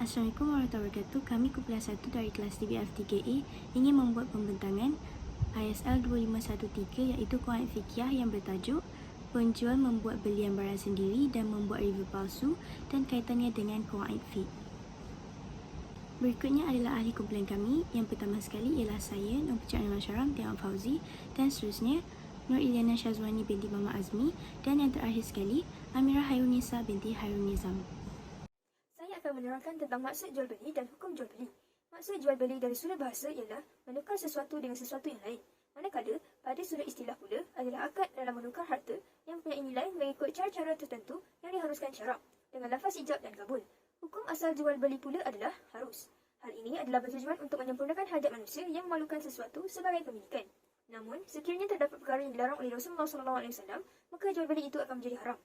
Assalamualaikum warahmatullahi wabarakatuh. Kami kumpulan 1 dari kelas DBF 3A ingin membuat pembentangan ISL 2513 iaitu Kewangan Fikiah yang bertajuk Penjual membuat belian barang sendiri dan membuat review palsu dan kaitannya dengan kewangan fik. Berikutnya adalah ahli kumpulan kami. Yang pertama sekali ialah saya, Nur Pencernaan Masyaram, Tiang Fauzi, dan seterusnya Nur Iliana Syazwani binti Mama Azmi, dan yang terakhir sekali Amirah Hairunisa binti Hairun Nizam. Saya akan menerangkan tentang maksud jual beli dan hukum jual beli. Maksud jual beli dari sudut bahasa ialah menukar sesuatu dengan sesuatu yang lain. Manakala, pada sudut istilah pula adalah akad dalam menukar harta yang mempunyai nilai mengikut cara-cara tertentu yang diharuskan syarak dengan lafaz ijab dan kabul. Hukum asal jual beli pula adalah harus. Hal ini adalah bertujuan untuk menyempurnakan hajat manusia yang memerlukan sesuatu sebagai pemilikan. Namun, sekiranya terdapat perkara yang dilarang oleh Rasulullah SAW, maka jual beli itu akan menjadi haram.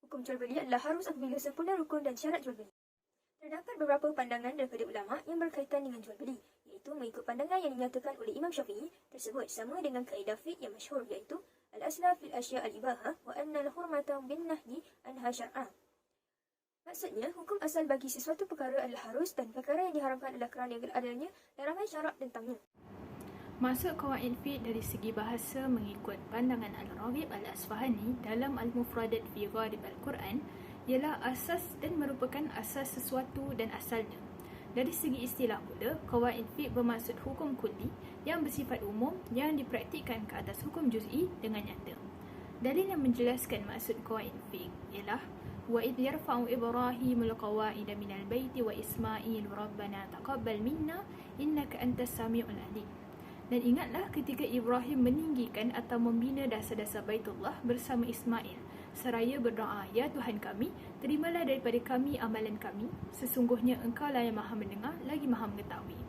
Hukum jual beli adalah harus apabila sempurna rukun dan syarat jual beli. Terdapat beberapa pandangan daripada ulama yang berkaitan dengan jual beli, iaitu mengikut pandangan yang dinyatakan oleh Imam Syafi'i tersebut sama dengan kaedah fiqh yang masyhur, iaitu al-asla fil asya' al-ibahah wa anna al-hurmata bin nahyi anha syar'ah. Maksudnya, hukum asal bagi sesuatu perkara adalah harus dan perkara yang diharamkan adalah kerana adanya larangan syarak tentangnya. Maksud qawaid fiqh dari segi bahasa mengikut pandangan Al-Raghib Al-Asfahani dalam Al-Mufradat fi Gharib Al-Quran ialah asas dan merupakan asas sesuatu dan asalnya. Dari segi istilah pula, qawaid fiqh bermaksud hukum kulli yang bersifat umum yang dipraktikkan ke atas hukum juz'i dengan nyata. Dalil yang menjelaskan maksud qawaid fiqh ialah wa idh yarfa'u Ibrahimul qawaida minal baiti wa Ismail rabbana taqabbal minna innaka antas samiul alim. Dan ingatlah ketika Ibrahim meninggikan atau membina dasar-dasar Baitullah bersama Ismail, seraya berdoa, "Ya Tuhan kami, terimalah daripada kami amalan kami, sesungguhnya Engkaulah yang Maha mendengar lagi Maha mengetahui."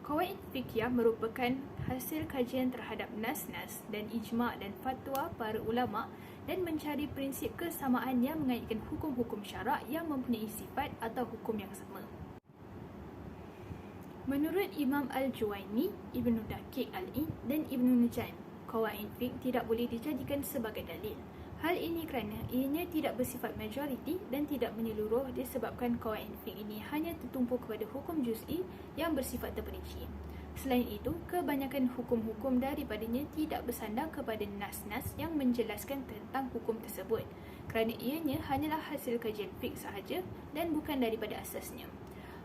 Qawaid fiqhiyah merupakan hasil kajian terhadap nas-nas dan ijma' dan fatwa para ulama dan mencari prinsip kesamaan yang mengaitkan hukum-hukum syarak yang mempunyai sifat atau hukum yang sama. Menurut Imam Al-Juwaini, Ibnu Daqiq Al-Id dan Ibnu Nujaim, qawaid fiqh tidak boleh dijadikan sebagai dalil. Hal ini kerana ianya tidak bersifat majoriti dan tidak menyeluruh disebabkan qawaid fiqh ini hanya tertumpu kepada hukum juz'i yang bersifat terperinci. Selain itu, kebanyakan hukum-hukum daripadanya tidak bersandar kepada nas-nas yang menjelaskan tentang hukum tersebut kerana ianya hanyalah hasil kajian fiqh sahaja dan bukan daripada asasnya.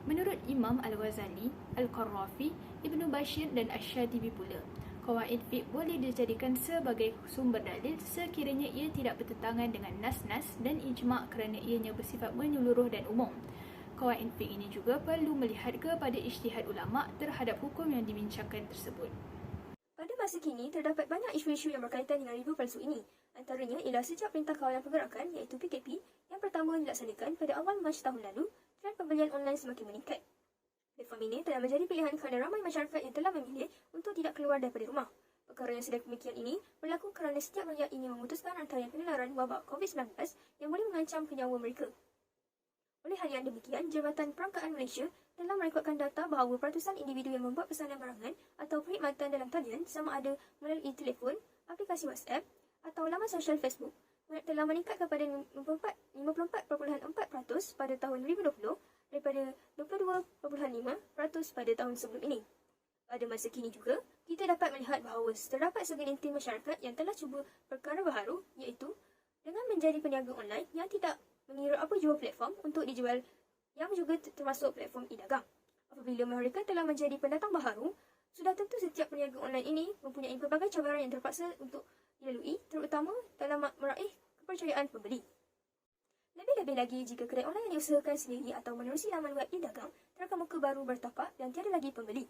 Menurut Imam Al-Ghazali, Al-Qarrafi, Ibnu Bashir dan Asy-Syatibi pula, qawaid fiqh boleh dijadikan sebagai sumber dalil sekiranya ia tidak bertentangan dengan nas-nas dan ijma' kerana ianya bersifat menyeluruh dan umum. Qawaid fiqh ini juga perlu melihat kepada ijtihad ulama' terhadap hukum yang dibincangkan tersebut. Pada masa kini, terdapat banyak isu-isu yang berkaitan dengan review palsu ini. Antaranya ialah sejak Perintah Kawalan Pergerakan iaitu PKP yang pertama dilaksanakan pada awal Mac tahun lalu, tren pembelian online semakin meningkat. Platform ini telah menjadi pilihan kerana ramai masyarakat yang telah memilih untuk tidak keluar daripada rumah. Perkara yang sedang demikian ini berlaku kerana setiap rakyat ingin memutuskan rantaian penularan wabak COVID-19 yang boleh mengancam nyawa mereka. Oleh hal yang demikian, Jabatan Perangkaan Malaysia telah merekodkan data bahawa peratusan individu yang membuat pesanan barangan atau perkhidmatan dalam talian sama ada melalui telefon, aplikasi WhatsApp atau laman sosial Facebook telah meningkat kepada 54.4% pada tahun 2020 daripada 22.5% pada tahun sebelum ini. Pada masa kini juga, kita dapat melihat bahawa terdapat segelintir masyarakat yang telah cuba perkara baharu iaitu dengan menjadi peniaga online yang tidak mengira apa jua platform untuk dijual yang juga termasuk platform e-dagang. Apabila mereka telah menjadi pendatang baharu, sudah tentu setiap peniaga online ini mempunyai pelbagai cabaran yang terpaksa untuk dilalui, terutama dalam meraih kepercayaan pembeli. Lebih-lebih lagi jika kedai online yang diusahakan sendiri atau menerusi laman web e-dagang terkemuka baru bertapak dan tiada lagi pembeli.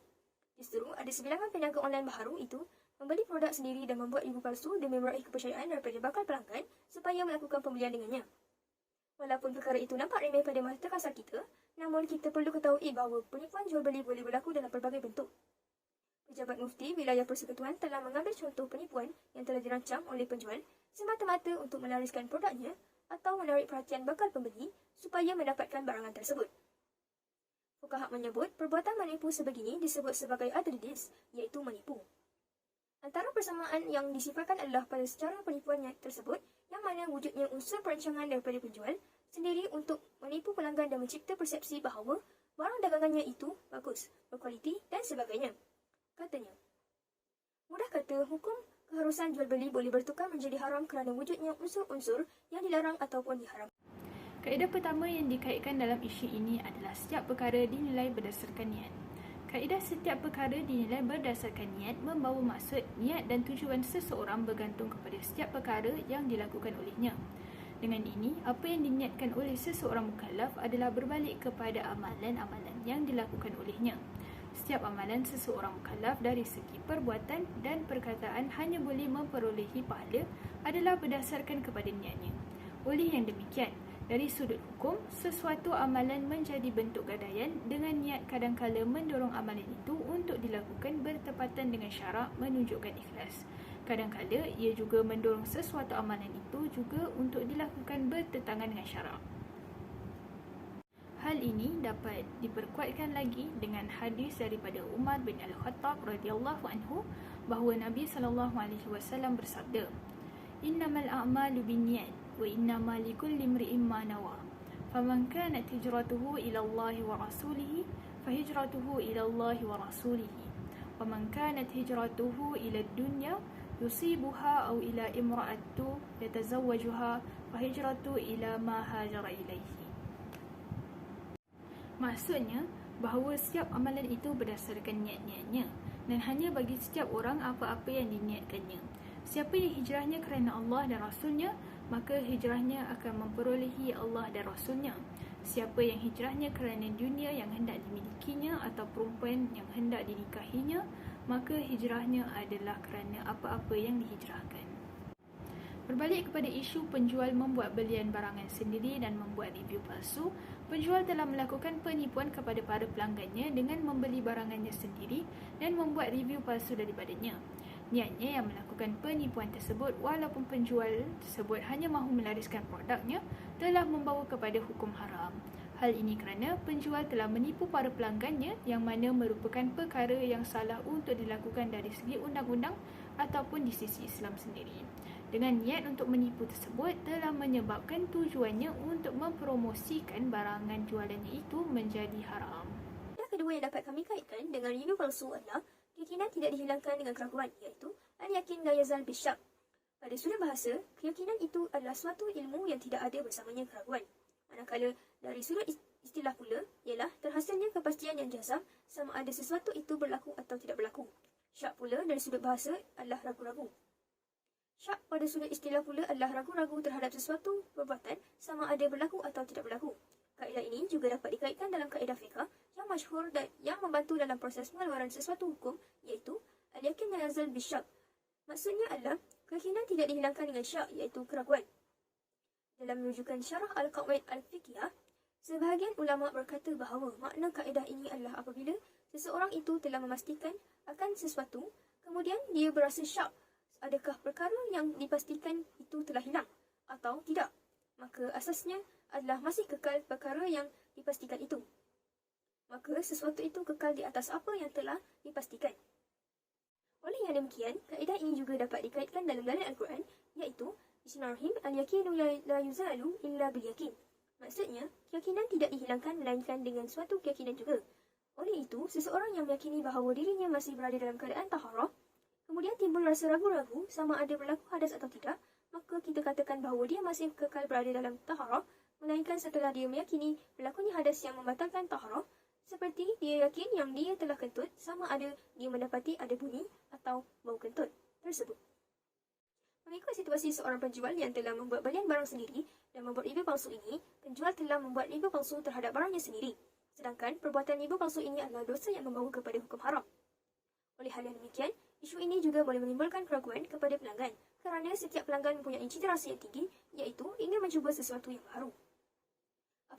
Justru ada sebilangan peniaga online baharu itu membeli produk sendiri dan membuat review palsu demi meraih kepercayaan daripada bakal pelanggan supaya melakukan pembelian dengannya. Walaupun perkara itu nampak remeh pada mata kasar kita, namun kita perlu ketahui bahawa penipuan jual beli boleh berlaku dalam pelbagai bentuk. Pejabat Mufti Wilayah Persekutuan telah mengambil contoh penipuan yang telah dirancang oleh penjual semata-mata untuk melariskan produknya atau menarik perhatian bakal pembeli supaya mendapatkan barangan tersebut. Fuqaha menyebut perbuatan menipu sebegini disebut sebagai adridis, iaitu menipu. Antara persamaan yang disifatkan adalah pada secara penipuan tersebut yang mana wujudnya unsur perancangan daripada penjual sendiri untuk menipu pelanggan dan mencipta persepsi bahawa barang dagangannya itu bagus, berkualiti dan sebagainya. Katanya, mudah kata, hukum keharusan jual beli boleh bertukar menjadi haram kerana wujudnya unsur-unsur yang dilarang ataupun diharam. Kaedah pertama yang dikaitkan dalam isu ini adalah setiap perkara dinilai berdasarkan niat. Kaedah setiap perkara dinilai berdasarkan niat membawa maksud, niat dan tujuan seseorang bergantung kepada setiap perkara yang dilakukan olehnya. Dengan ini, apa yang diniatkan oleh seseorang mukallaf adalah berbalik kepada amalan-amalan yang dilakukan olehnya. Setiap amalan seseorang mukallaf dari segi perbuatan dan perkataan hanya boleh memperolehi pahala adalah berdasarkan kepada niatnya. Oleh yang demikian, dari sudut hukum, sesuatu amalan menjadi bentuk gadaian dengan niat kadangkala mendorong amalan itu untuk dilakukan bertepatan dengan syarak menunjukkan ikhlas. Kadangkala ia juga mendorong sesuatu amalan itu juga untuk dilakukan bertentangan dengan syarak. Hal ini dapat diperkuatkan lagi dengan hadis daripada Umar bin Al-Khattab radhiyallahu anhu bahawa Nabi SAW bersabda, "Innamal a'malu binniyat wa innama likulli imri'in ma nawa. Faman kanat hijratuhu ila Allah wa rasulihi fahijratuhu ila Allah wa rasulihi. Wa man kanat hijratuhu ila ad-dunya yusibuha aw ila imra'atu yatazawwajuha fahijratu ila ma hajara ilaihi." Maksudnya, bahawa setiap amalan itu berdasarkan niat-niatnya dan hanya bagi setiap orang apa-apa yang diniatkannya. Siapa yang hijrahnya kerana Allah dan Rasulnya, maka hijrahnya akan memperolehi Allah dan Rasulnya. Siapa yang hijrahnya kerana dunia yang hendak dimilikinya atau perempuan yang hendak dinikahinya, maka hijrahnya adalah kerana apa-apa yang dihijrahkan. Berbalik kepada isu penjual membuat belian barangan sendiri dan membuat review palsu, penjual telah melakukan penipuan kepada para pelanggannya dengan membeli barangannya sendiri dan membuat review palsu daripadanya. Niatnya yang melakukan penipuan tersebut walaupun penjual tersebut hanya mahu melariskan produknya telah membawa kepada hukum haram. Hal ini kerana penjual telah menipu para pelanggannya yang mana merupakan perkara yang salah untuk dilakukan dari segi undang-undang ataupun di sisi Islam sendiri. Dengan niat untuk menipu tersebut telah menyebabkan tujuannya untuk mempromosikan barangan jualannya itu menjadi haram. Yang kedua yang dapat kami kaitkan dengan review palsu adalah keyakinan tidak dihilangkan dengan keraguan, iaitu al-yakin la yazal bisyak. Pada sudut bahasa, keyakinan itu adalah suatu ilmu yang tidak ada bersamanya keraguan. Manakala dari sudut istilah pula ialah terhasilnya kepastian yang jazam sama ada sesuatu itu berlaku atau tidak berlaku. Syak pula dari sudut bahasa adalah ragu-ragu. Syak pada sudut istilah pula adalah ragu-ragu terhadap sesuatu perbuatan sama ada berlaku atau tidak berlaku. Kaedah ini juga dapat dikaitkan dalam kaedah fiqh yang masyhur dan yang membantu dalam proses pengeluaran sesuatu hukum, iaitu al-yakin la yazal bisyak. Maksudnya adalah keyakinan tidak dihilangkan dengan syak, iaitu keraguan. Dalam rujukan syarah al-qawaid al-fiqhiyah, sebahagian ulama berkata bahawa makna kaedah ini adalah apabila seseorang itu telah memastikan akan sesuatu, kemudian dia berasa syak, adakah perkara yang dipastikan itu telah hilang atau tidak, maka asasnya adalah masih kekal perkara yang dipastikan itu. Maka sesuatu itu kekal di atas apa yang telah dipastikan. Oleh yang demikian, kaedah ini juga dapat dikaitkan dalam dalil Al-Quran, iaitu Bismillahirrahmanirrahim, al-yakinu la yuzalu illa bil-yakin. Maksudnya, keyakinan tidak dihilangkan melainkan dengan suatu keyakinan juga. Oleh itu, seseorang yang meyakini bahawa dirinya masih berada dalam keadaan taharah, kemudian timbul rasa ragu-ragu sama ada berlaku hadas atau tidak, maka kita katakan bahawa dia masih kekal berada dalam taharah, melainkan setelah dia meyakini berlakunya hadas yang membatalkan taharah, seperti dia yakin yang dia telah kentut sama ada dia mendapati ada bunyi atau bau kentut tersebut. Mengikut situasi seorang penjual yang telah membuat belian barang sendiri dan membuat review palsu ini, penjual telah membuat review palsu terhadap barangnya sendiri. Sedangkan perbuatan review palsu ini adalah dosa yang membawa kepada hukum haram. Oleh hal yang demikian, isu ini juga boleh menimbulkan keraguan kepada pelanggan kerana setiap pelanggan mempunyai cita rasa yang tinggi, iaitu ingin mencuba sesuatu yang baru.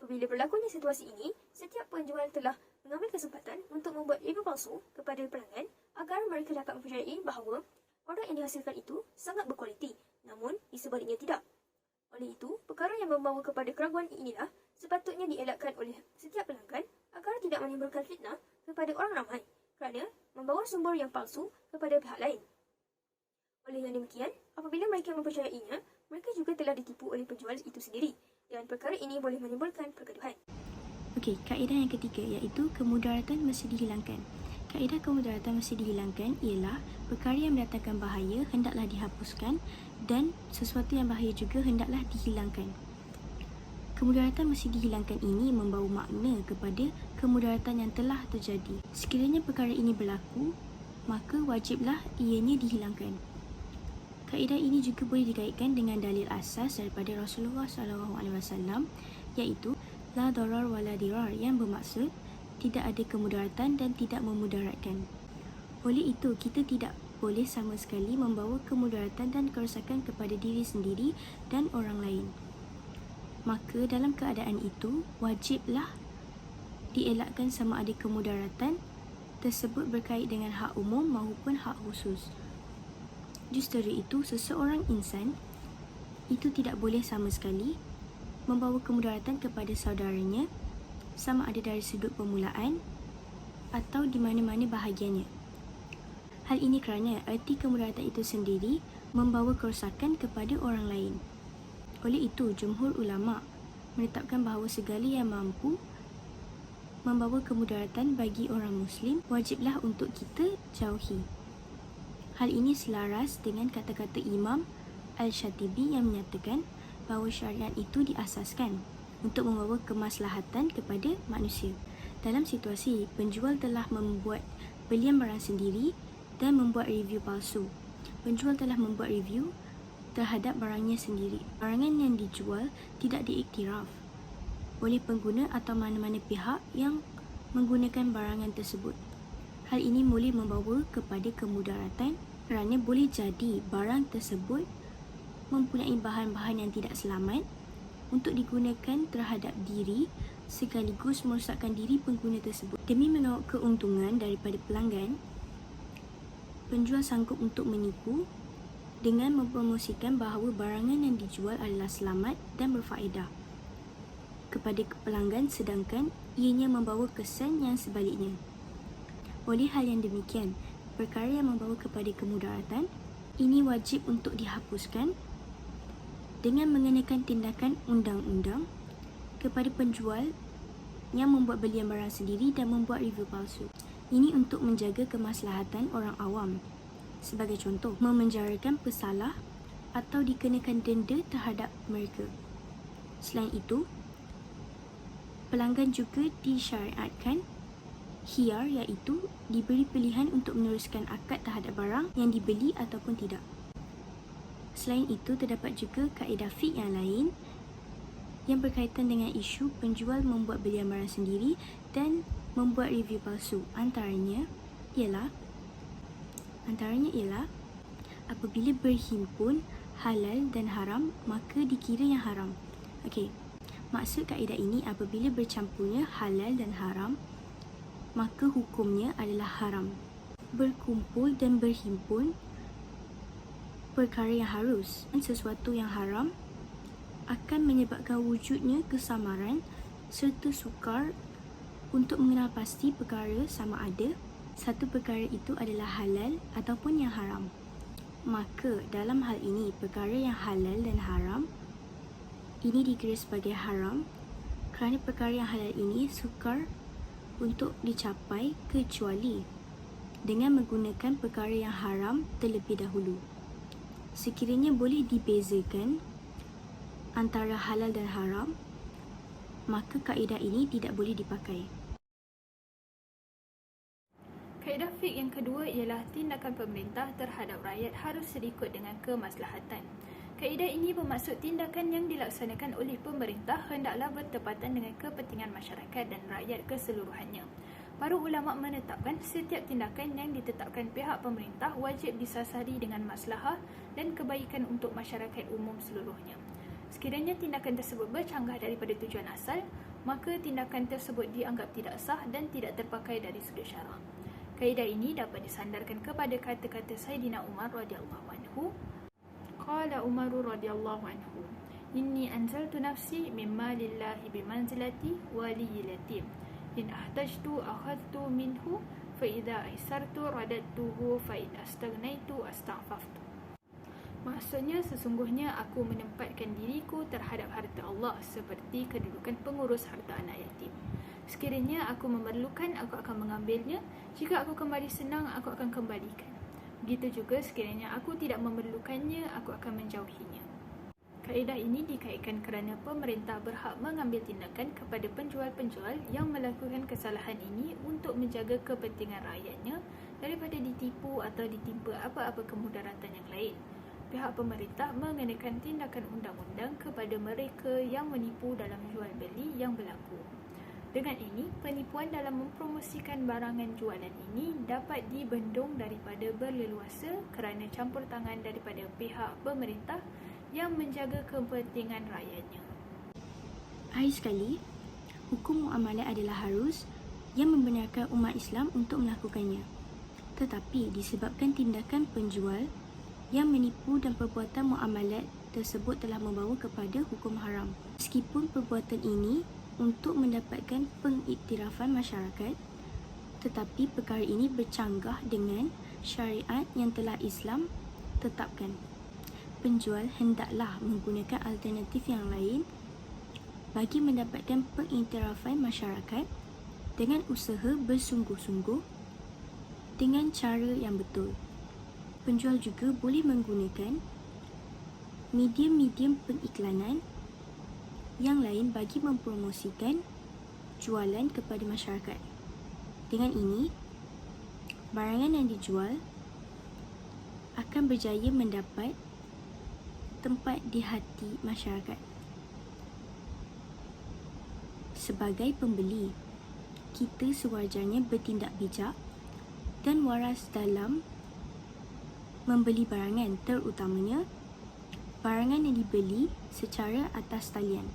Apabila berlakunya situasi ini, setiap penjual telah mengambil kesempatan untuk membuat review palsu kepada pelanggan agar mereka dapat mempercayai bahawa produk yang dihasilkan itu sangat berkualiti, namun di sebaliknya tidak. Oleh itu, perkara yang membawa kepada keraguan inilah sepatutnya dielakkan oleh setiap pelanggan agar tidak menimbulkan fitnah kepada orang ramai kerana membawa sumber yang palsu kepada pihak lain. Oleh yang demikian, apabila mereka mempercayainya, mereka juga telah ditipu oleh penjual itu sendiri dan perkara ini boleh menimbulkan pergaduhan. Okey, kaedah yang ketiga iaitu kemudaratan mesti dihilangkan. Kaedah kemudaratan mesti dihilangkan ialah perkara yang mendatangkan bahaya hendaklah dihapuskan dan sesuatu yang bahaya juga hendaklah dihilangkan. Kemudaratan mesti dihilangkan ini membawa makna kepada kemudaratan yang telah terjadi. Sekiranya perkara ini berlaku, maka wajiblah ianya dihilangkan. Kaedah ini juga boleh dikaitkan dengan dalil asas daripada Rasulullah SAW iaitu la darar wa la dirar, yang bermaksud tidak ada kemudaratan dan tidak memudaratkan. Oleh itu, kita tidak boleh sama sekali membawa kemudaratan dan kerosakan kepada diri sendiri dan orang lain. Maka dalam keadaan itu, wajiblah dielakkan sama ada kemudaratan tersebut berkait dengan hak umum maupun hak khusus. Justru itu, seseorang insan itu tidak boleh sama sekali membawa kemudaratan kepada saudaranya sama ada dari sudut permulaan atau di mana-mana bahagiannya. Hal ini kerana erti kemudaratan itu sendiri membawa kerosakan kepada orang lain. Oleh itu, jumhur ulama menetapkan bahawa segala yang mampu membawa kemudaratan bagi orang Muslim wajiblah untuk kita jauhi. Hal ini selaras dengan kata-kata Imam Al-Shatibi yang menyatakan bahawa syariat itu diasaskan untuk membawa kemaslahatan kepada manusia. Dalam situasi penjual telah membuat belian barang sendiri dan membuat review palsu. Penjual telah membuat review terhadap barangnya sendiri. Barangan yang dijual tidak diiktiraf oleh pengguna atau mana-mana pihak yang menggunakan barangan tersebut. Hal ini boleh membawa kepada kemudaratan kerana boleh jadi barang tersebut mempunyai bahan-bahan yang tidak selamat untuk digunakan terhadap diri sekaligus merosakkan diri pengguna tersebut. Demi mengauk keuntungan daripada pelanggan, penjual sanggup untuk menipu dengan mempromosikan bahawa barangan yang dijual adalah selamat dan berfaedah kepada pelanggan, sedangkan ianya membawa kesan yang sebaliknya. Oleh hal yang demikian, perkara yang membawa kepada kemudaratan ini wajib untuk dihapuskan dengan mengenakan tindakan undang-undang kepada penjual yang membuat belian barang sendiri dan membuat review palsu. Ini untuk menjaga kemaslahatan orang awam. Sebagai contoh, memenjarakan pesalah atau dikenakan denda terhadap mereka. Selain itu, pelanggan juga disyariatkan khiyar iaitu diberi pilihan untuk meneruskan akad terhadap barang yang dibeli ataupun tidak. Selain itu, terdapat juga kaedah fiqh yang lain yang berkaitan dengan isu penjual membuat belian barang sendiri dan membuat review palsu. Antaranya ialah apabila berhimpun halal dan haram, maka dikira yang haram. Okey, maksud kaedah ini apabila bercampurnya halal dan haram, maka hukumnya adalah haram. Berkumpul dan berhimpun perkara yang harus dan sesuatu yang haram akan menyebabkan wujudnya kesamaran serta sukar untuk mengenal pasti perkara sama ada satu perkara itu adalah halal ataupun yang haram. Maka dalam hal ini perkara yang halal dan haram ini dikira sebagai haram kerana perkara yang halal ini sukar untuk dicapai kecuali dengan menggunakan perkara yang haram terlebih dahulu. Sekiranya boleh dibezakan antara halal dan haram, maka kaedah ini tidak boleh dipakai. Kaedah fiqh yang kedua ialah tindakan pemerintah terhadap rakyat harus serikut dengan kemaslahatan. Kaedah ini bermaksud tindakan yang dilaksanakan oleh pemerintah hendaklah bertepatan dengan kepentingan masyarakat dan rakyat keseluruhannya. Para ulama menetapkan setiap tindakan yang ditetapkan pihak pemerintah wajib disasari dengan maslahah dan kebaikan untuk masyarakat umum seluruhnya. Sekiranya tindakan tersebut bercanggah daripada tujuan asal, maka tindakan tersebut dianggap tidak sah dan tidak terpakai dari sudut syarak. Kaedah ini dapat disandarkan kepada kata-kata Sayyidina Umar radhiyallahu anhu. Qala Umar radhiyallahu anhu, inni anzaltu nafsi mimma lillahi bimanzilati waliyil yatim. In ahtajtu akhadtu minhu fa idza aisartu radattuhu fa in astaghnaitu asta'faftu. Maksudnya sesungguhnya aku menempatkan diriku terhadap harta Allah seperti kedudukan pengurus harta anak yatim. Sekiranya aku memerlukan, aku akan mengambilnya. Jika aku kembali senang, aku akan kembalikan. Begitu juga sekiranya aku tidak memerlukannya, aku akan menjauhinya. Kaedah ini dikaitkan kerana pemerintah berhak mengambil tindakan kepada penjual-penjual yang melakukan kesalahan ini untuk menjaga kepentingan rakyatnya daripada ditipu atau ditimpa apa-apa kemudaratan yang lain. Pihak pemerintah mengenakan tindakan undang-undang kepada mereka yang menipu dalam jual beli yang berlaku. Dengan ini, penipuan dalam mempromosikan barangan jualan ini dapat dibendung daripada berleluasa kerana campur tangan daripada pihak pemerintah yang menjaga kepentingan rakyatnya. Akhir sekali, hukum muamalat adalah harus yang membenarkan umat Islam untuk melakukannya. Tetapi disebabkan tindakan penjual yang menipu dan perbuatan muamalat tersebut telah membawa kepada hukum haram. Meskipun perbuatan ini untuk mendapatkan pengiktirafan masyarakat, tetapi perkara ini bercanggah dengan syariat yang telah Islam tetapkan. Penjual hendaklah menggunakan alternatif yang lain bagi mendapatkan pengiktirafan masyarakat dengan usaha bersungguh-sungguh dengan cara yang betul. Penjual juga boleh menggunakan medium-medium pengiklanan yang lain bagi mempromosikan jualan kepada masyarakat. Dengan ini, barangan yang dijual akan berjaya mendapat tempat di hati masyarakat. Sebagai pembeli, kita sewajarnya bertindak bijak dan waras dalam membeli barangan, terutamanya barangan yang dibeli secara atas talian.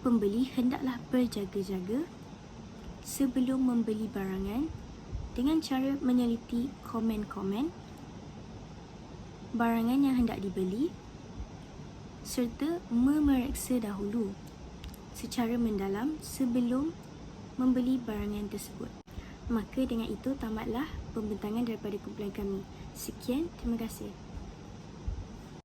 Pembeli hendaklah berjaga-jaga sebelum membeli barangan dengan cara meneliti komen-komen barangan yang hendak dibeli serta memeriksa dahulu secara mendalam sebelum membeli barangan tersebut. Maka dengan itu tamatlah pembentangan daripada kumpulan kami. Sekian, terima kasih.